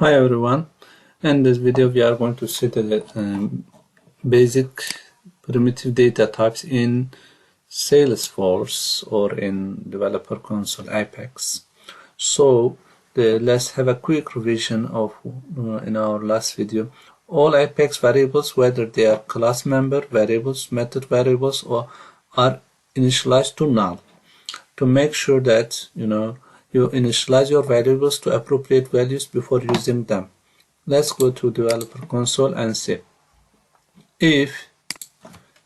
Hi everyone, in this video we are going to see the basic primitive data types in Salesforce or in Developer Console Apex. So let's have a quick revision of in our last video. All Apex variables, whether they are class member variables, method variables, or are initialized to null. To make sure that you initialize your variables to appropriate values before using them. Let's go to Developer Console and see. If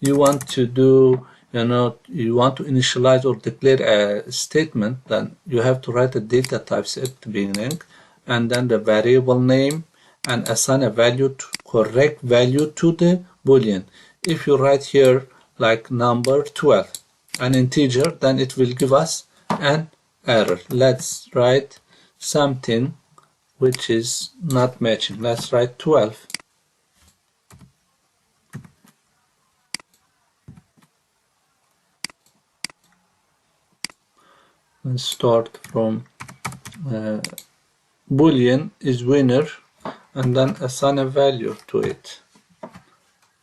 you want to do, you want to initialize or declare a statement, then you have to write the data types at the beginning, and then the variable name, and assign a value to correct value to the boolean. If you write here like number 12, an integer, then it will give us an error. Let's write something which is not matching. Let's write 12. Let's start from boolean is winner, and then assign a value to it,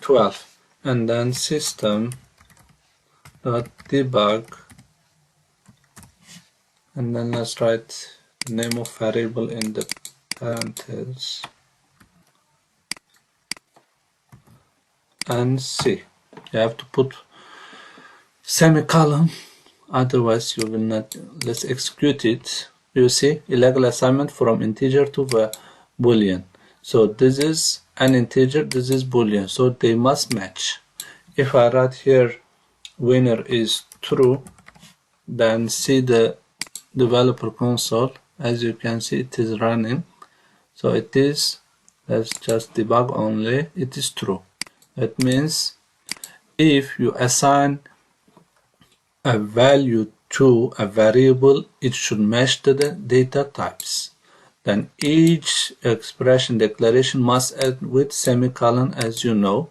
12, and then system.debug, and then let's write the name of variable in the parentheses and see. You have to put semicolon, otherwise you will not. Let's execute it. You see, illegal assignment from integer to boolean. So this is an integer, this is boolean, so they must match. If I write here winner is true, then see the Developer Console. As you can see, it is running. So it is, let's just debug only, it is true. That means if you assign a value to a variable, it should match to the data types. Then each expression declaration must end with semicolon, as you know.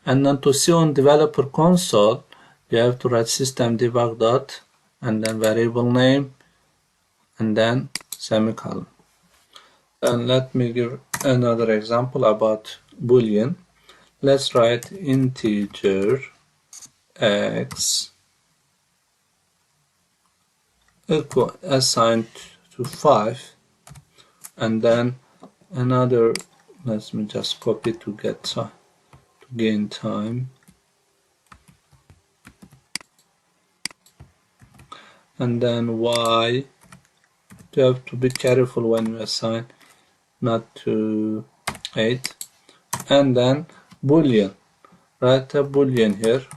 And then to see on Developer Console, you have to write system.debug dot and then variable name and then semicolon. And let me give another example about boolean. Let's write integer x equal assigned to 5, and then another, let me just copy to get to gain time, and then y. You have to be careful when you assign, not to 8, and then boolean. Write a boolean here,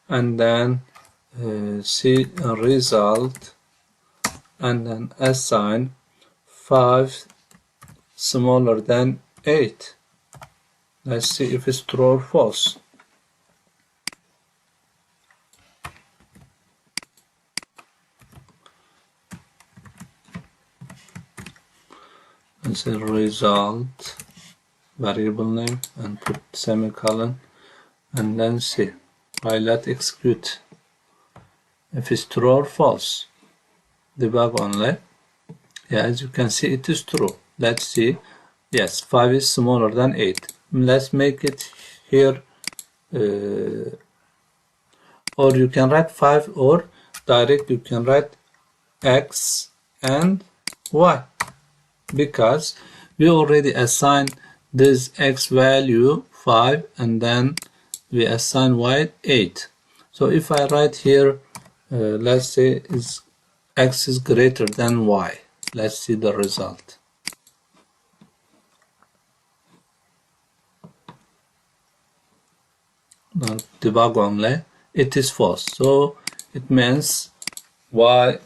and then see a result, and then assign 5 smaller than 8. Let's see if it's true or false. Let's say result, variable name, and put semicolon, and then see. Let execute. If it's true or false, debug only. Yeah, as you can see, it is true. Let's see. Yes, 5 is smaller than 8. Let's make it here, or you can write 5, or direct you can write x and y, because we already assigned this x value 5 and then we assign y 8. So if I write here, let's say x is greater than y. Let's see the result. Now debug only. It is false. So it means y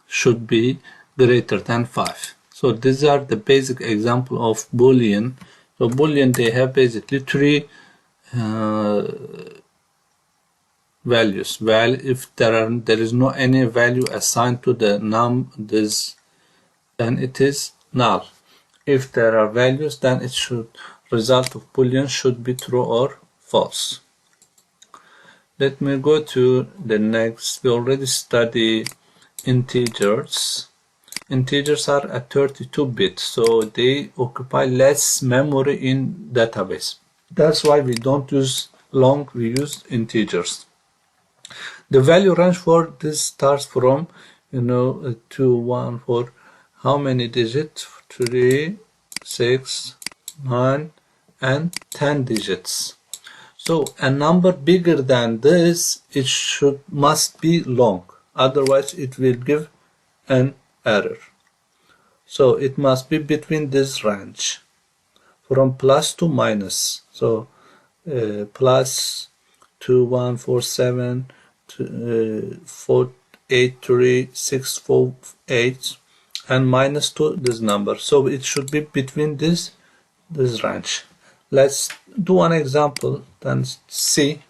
should be greater than 5. So these are the basic example of boolean. So boolean, they have basically 3 values. Well, if there is no any value assigned to the then it is null. If there are values, then it should result of boolean should be true or false. Let me go to the next. We already studied integers, integers are at 32 bits, so they occupy less memory in database. That's why we don't use long, we use integers. The value range for this starts from 2, 1, 4, how many digits? 3, 6, 9, and 10 digits. So a number bigger than this, it must be long, otherwise it will give an error. So it must be between this range, from plus to minus. So plus 2, 1, 4, 7, 4, 8, 3, 6, 4, 8, and minus 2 this number. So it should be between this range. Let's do one example, then see.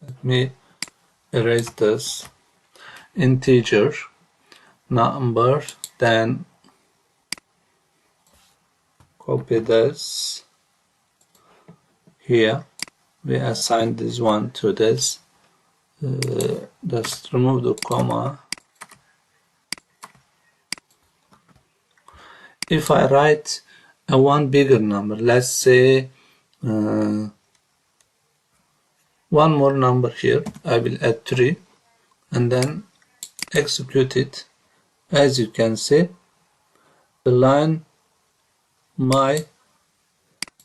Let me erase this. Integer number, then copy this. Here we assign this one to this. Just remove the comma. If I write a one bigger number, let's say one more number here, I will add 3 and then execute it. As you can see, the line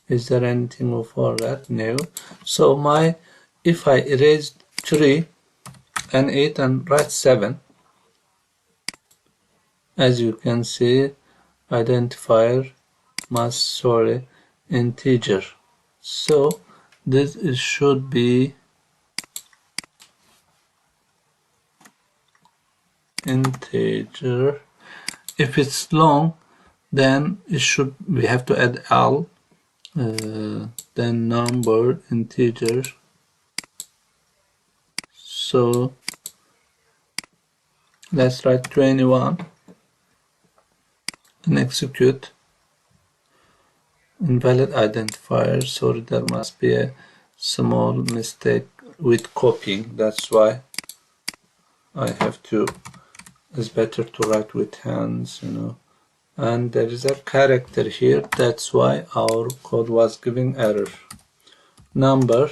is there anything before that? No. So if I erase 3 and 8 and write 7, as you can see, identifier integer. So this should be integer. If it's long, then we have to add L, then number integer. So let's write 21 and execute. Invalid identifier, sorry, there must be a small mistake with copying, that's why I have to, it's better to write with hands, and there is a character here, that's why our code was giving error. Number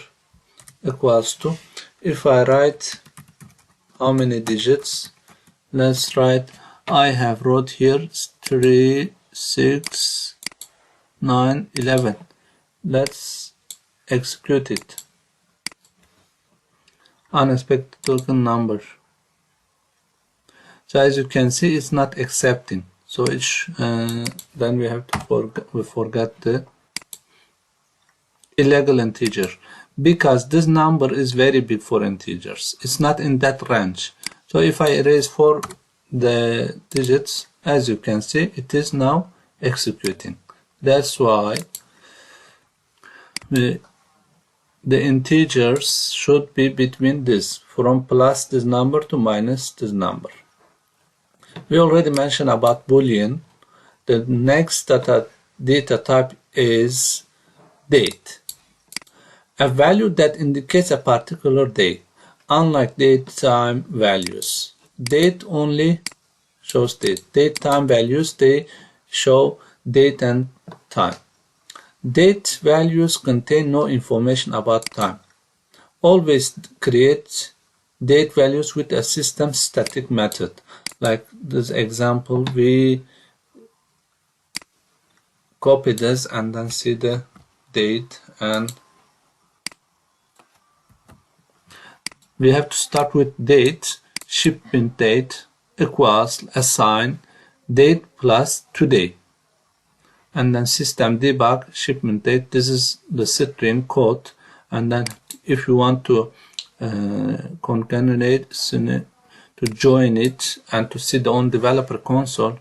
equals to, if I write how many digits, let's write, I have wrote here 3, 6, 9, 11. Let's execute it. Unexpected token number. So as you can see, it's not accepting. So then we have to forget the illegal integer, because this number is very big for integers. It's not in that range. So if I erase for the digits, as you can see, it is now executing. That's why the integers should be between this, from plus this number to minus this number. We already mentioned about Boolean. The next data type is date, a value that indicates a particular day, unlike date time values. Date only shows date. Date time values, they show date and time. Date values contain no information about time. Always create date values with a system static method. Like this example, we copy this and then see the date, and we have to start with date, shipment date equals assign date plus today, and then system debug shipment date. This is the string code, and then if you want to concatenate, to join it and to see the on developer console,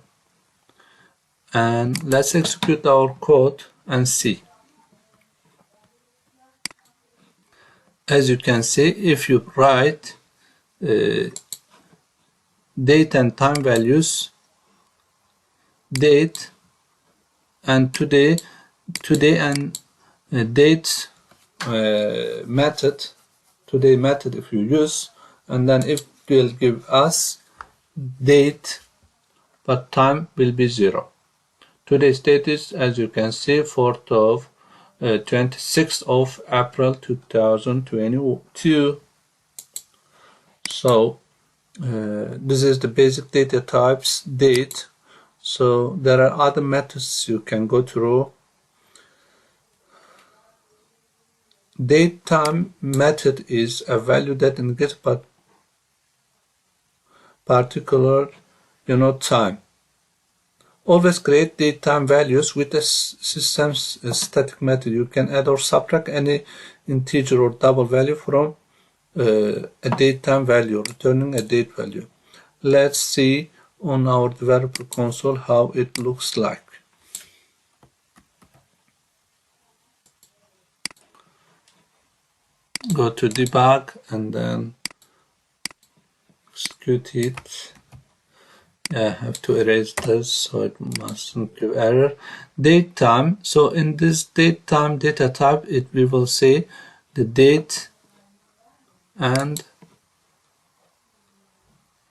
and let's execute our code and see. As you can see, if you write date and time values, date and today and date method, today method if you use, and then it will give us date, but time will be 0. Today's date is, as you can see, 26th of April 2022. So this is the basic data types, date. So there are other methods you can go through. Date time method is a value that indicates particular time. Always create date time values with a system's static method. You can add or subtract any integer or double value from a date time value, returning a date value. Let's see on our developer console how it looks like. Go to debug and then execute it. I have to erase this so it mustn't give error. Date time. So in this date time data type, we will say the date and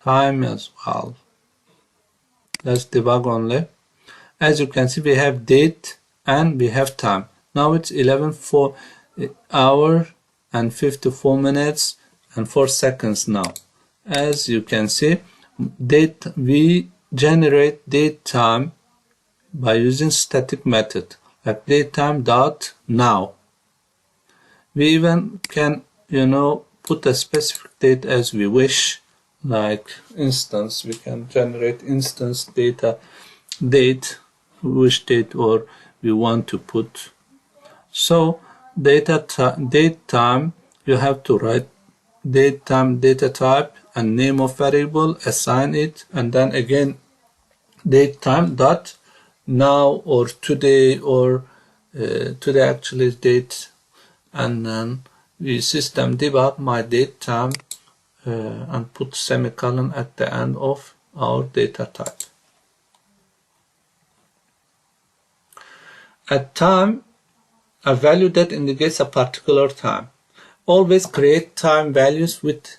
time as well. Let's debug only. As you can see, we have date and we have time. Now it's 11 hour and 54 minutes and 4 seconds now. As you can see, we generate date time by using static method like datetime.now. We even can put a specific date as we wish, like instance. We can generate instance date which date or we want to put. So date time, you have to write date time data type and name of variable, assign it, and then again date time dot now or today, or today actually is date, and then we system debug my date time and put semicolon at the end of our data type. At time, a value that indicates a particular time. Always create time values with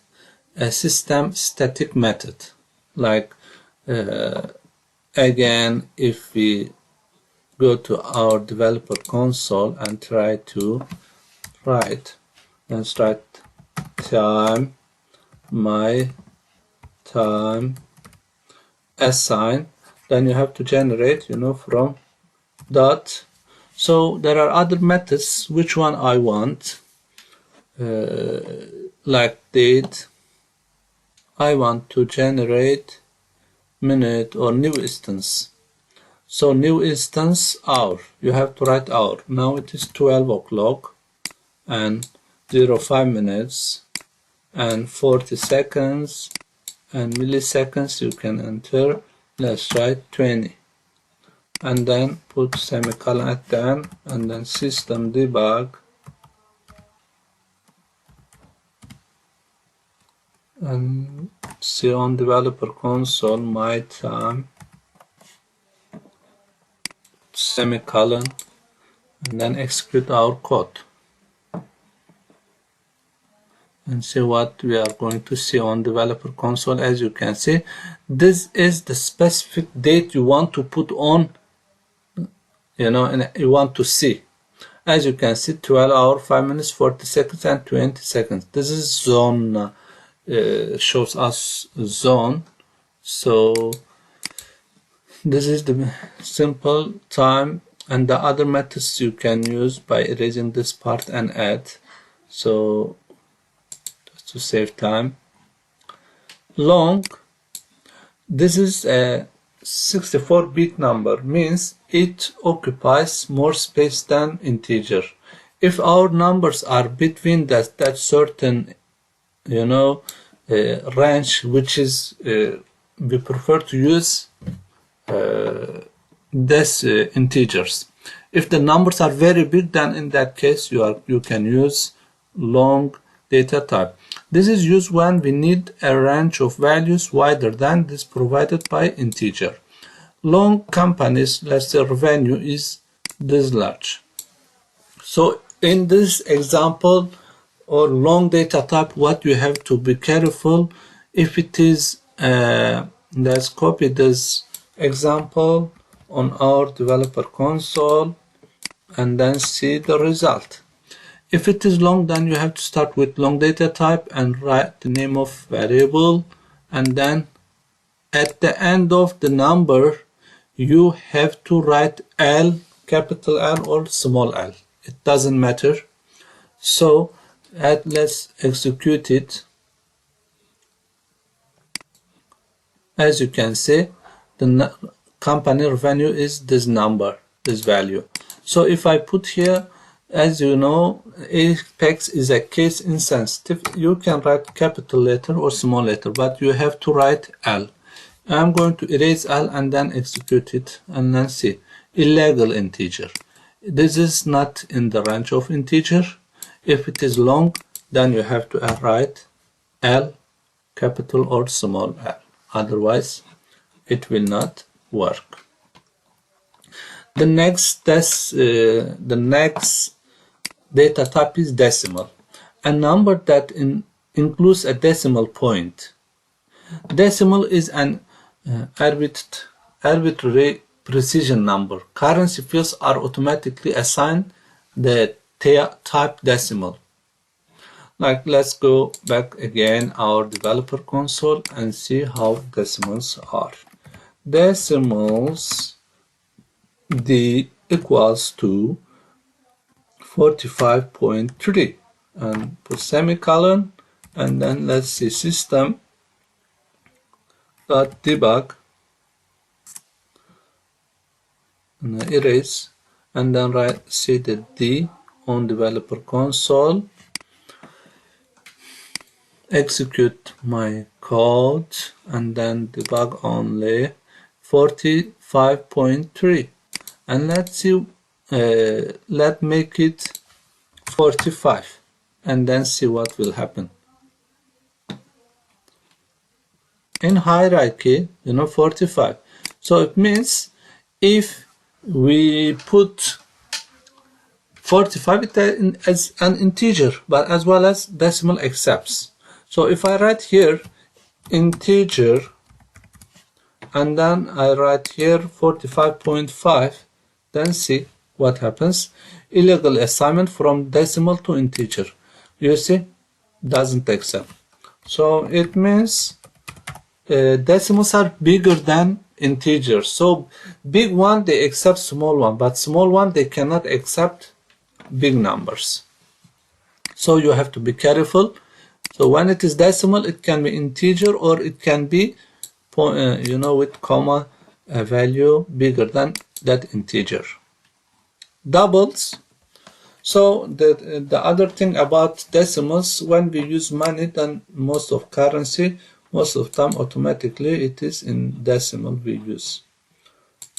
a system static method. Like again, if we go to our developer console and try to write, let's write time, my time, assign, then you have to generate from dot. So there are other methods, which one I want, like date. I want to generate minute or new instance. So new instance hour, you have to write hour. Now it is 12 o'clock and 05 minutes and 40 seconds and milliseconds. You can enter, let's write 20. And then put semicolon at the end, and then system debug, and see on developer console my time, semicolon, and then execute our code and see what we are going to see on developer console. As you can see, this is the specific date you want to put on, and you want to see. As you can see, 12 hours, 5 minutes, 40 seconds, and 20 seconds. This is zone, shows us zone. So this is the simple time, and the other methods you can use by erasing this part and add. So just to save time. Long, this is a 64-bit number, means it occupies more space than integer. If our numbers are between that certain range, which is we prefer to use this integers. If the numbers are very big, then in that case you can use long data type. This is used when we need a range of values wider than this provided by integer. Long companies, let's say revenue is this large. So in this example or long data type, what you have to be careful, if it is Let's copy this example on our developer console and then see the result. If it is long, then you have to start with long data type and write the name of variable, and then at the end of the number you have to write L, capital L or small l. It doesn't matter. So let's execute it. As you can see, the company revenue is this number, this value. So if I put here, as you know, Apex is a case insensitive. You can write capital letter or small letter, but you have to write L. I'm going to erase L and then execute it and then see. Illegal integer. This is not in the range of integer. If it is long, then you have to write L, capital or small l. Otherwise, it will not work. The next data type is decimal, a number that includes a decimal point. Decimal is an arbitrary precision number. Currency fields are automatically assigned the type decimal. Like, let's go back again our developer console and see how decimals are. Decimals D equals to 45.3 and put semicolon, and then let's see system dot debug and erase, and then see the D on developer console. Execute my code and then debug only 45.3, and let's see, let's make it 45 and then see what will happen. In hierarchy, 45. So it means if we put 45 as an integer, but as well as decimal accepts. So if I write here integer and then I write here 45.5, then see what happens. Illegal assignment from decimal to integer. You see, doesn't accept. So it means decimals are bigger than integers. So big one they accept small one, but small one they cannot accept big numbers. So you have to be careful. So when it is decimal, it can be integer or it can be, with comma, a value bigger than that integer. Doubles. So the other thing about decimals, when we use money, then most of currency, most of time automatically it is in decimal we use.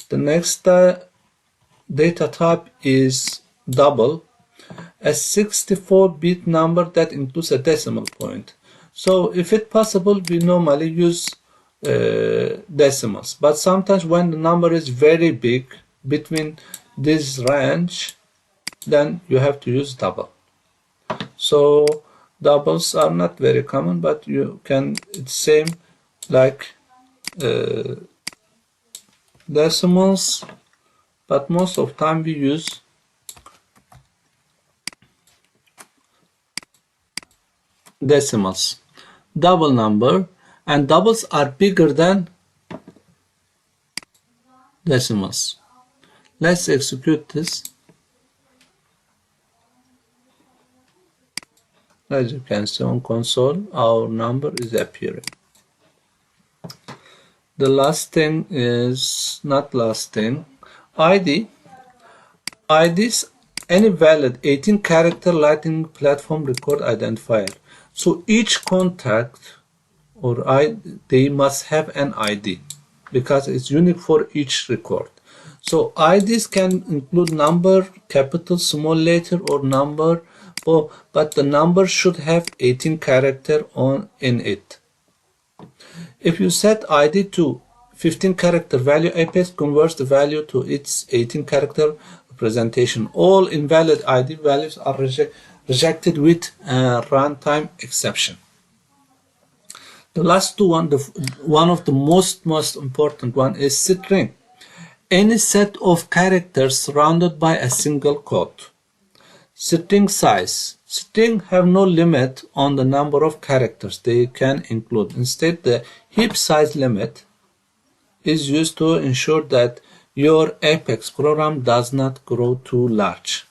The next data type is double, a 64-bit number that includes a decimal point. So if it's possible, we normally use decimals, but sometimes when the number is very big between this range, then you have to use double. So doubles are not very common, but you can, it's same like decimals, but most of time we use decimals. Double number, and doubles are bigger than decimals. Let's execute this. As you can see on console, our number is appearing. The last thing is not last thing, ID. IDs, any valid 18-character Lightning Platform record identifier. So each contact or they must have an ID because it's unique for each record. So IDs can include number, capital, small letter, or number, but the number should have 18 character in it. If you set ID to 15 character value, Apex converts the value to its 18 character representation. All invalid ID values are rejected with a runtime exception. The last two one of the most important one is string. Any set of characters surrounded by a single quote. String size. String have no limit on the number of characters they can include. Instead, the heap size limit is used to ensure that your Apex program does not grow too large.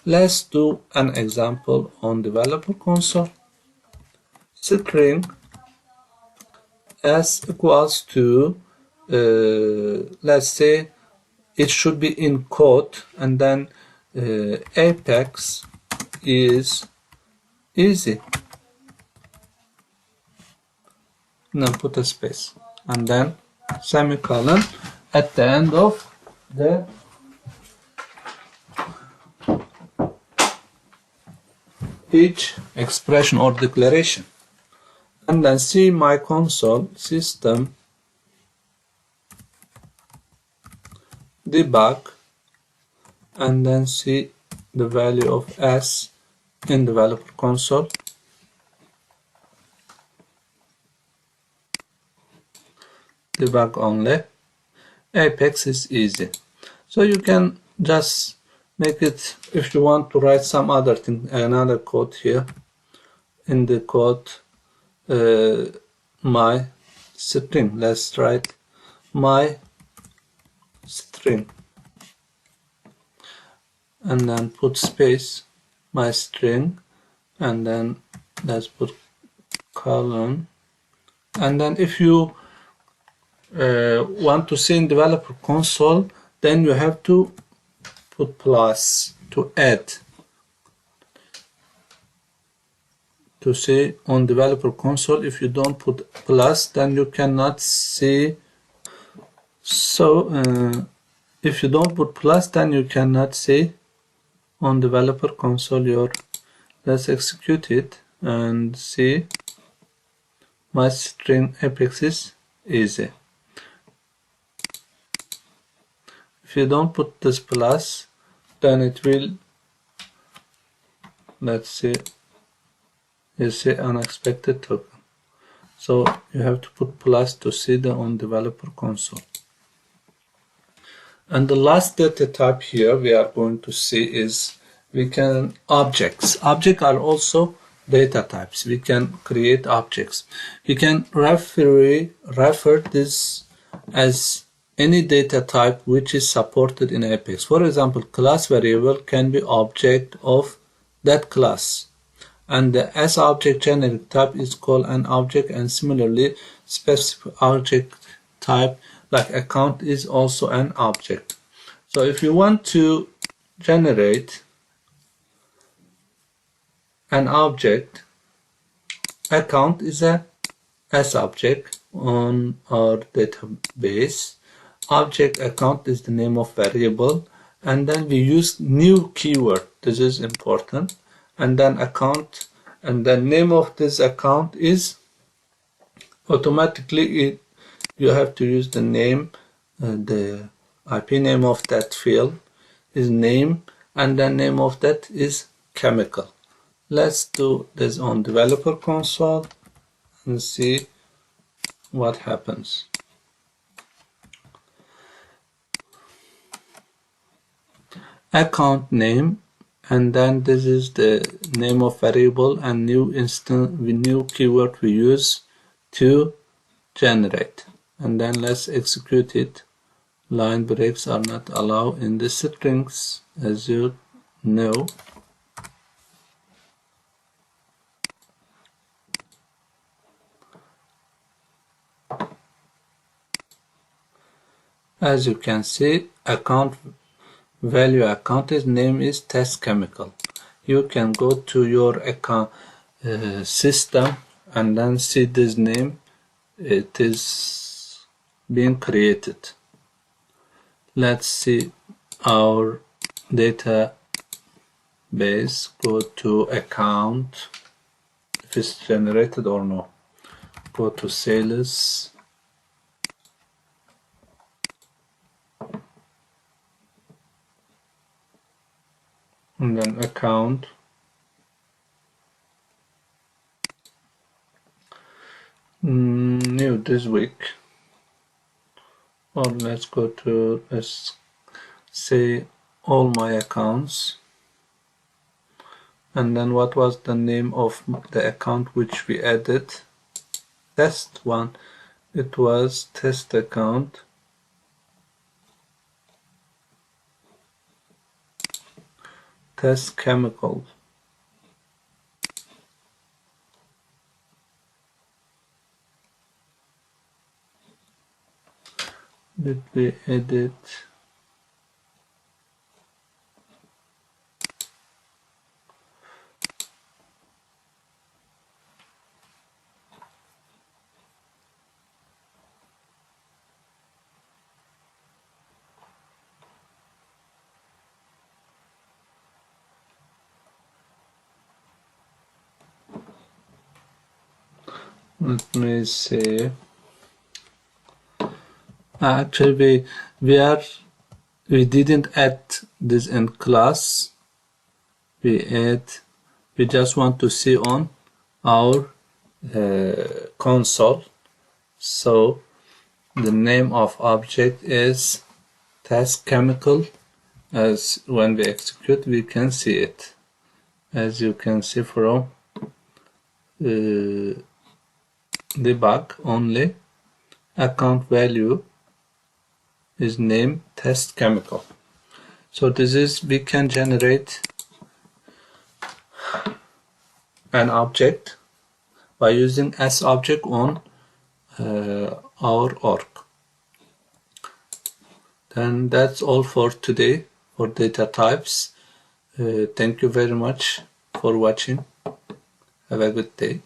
Let's do an example on developer console. String s equals to let's say it should be in quote, and then Apex is easy. Now put a space and then semicolon at the end of the each expression or declaration, and then see my console system debug, and then see the value of s in developer console. Debug only. Apex is easy. So you can just make it, if you want to write some other thing, another code here. In the code my string, let's write my string and then put space my string, and then let's put colon, and then if you want to see in developer console, then you have to put plus to add to see on developer console. If you don't put plus, then you cannot see. So if you don't put plus, then you cannot see on developer console your. Let's execute it and see my string Apex is easy. If you don't put this plus, then it will, let's see, you see unexpected token. So you have to put plus to see the on developer console. And the last data type here we are going to see is we can objects. Objects are also data types. We can create objects. We can refer this as any data type which is supported in Apex. For example, class variable can be object of that class, and the S object generic type is called an object, and similarly specific object type like account is also an object. So if you want to generate an object, account is a S object on our database. Object account is the name of variable, and then we use new keyword. This is important. And then account, and the name of this account is automatically you have to use the name, the IP name of that field is name, and the name of that is chemical. Let's do this on developer console and see what happens. Account name, and then this is the name of variable and new keyword we use to generate, and then let's execute it. Line breaks are not allowed in the strings, as you know. As you can see, account value account is name is test chemical. You can go to your account system and then see this name. It is being created. Let's see our database. Go to account, if it's generated or no. Go to sales. And then account. new this week, or let's go to, let's say, all my accounts, and then what was the name of the account which we added? Test one. It was test account. Test chemical. Did we edit? Let me see. Actually, we didn't add this in class. We just want to see on our console. So the name of object is test chemical. As when we execute, we can see it. As you can see from debug only, account value is name test chemical. So this is, we can generate an object by using sObject on our org. Then that's all for today for data types. Thank you very much for watching. Have a good day.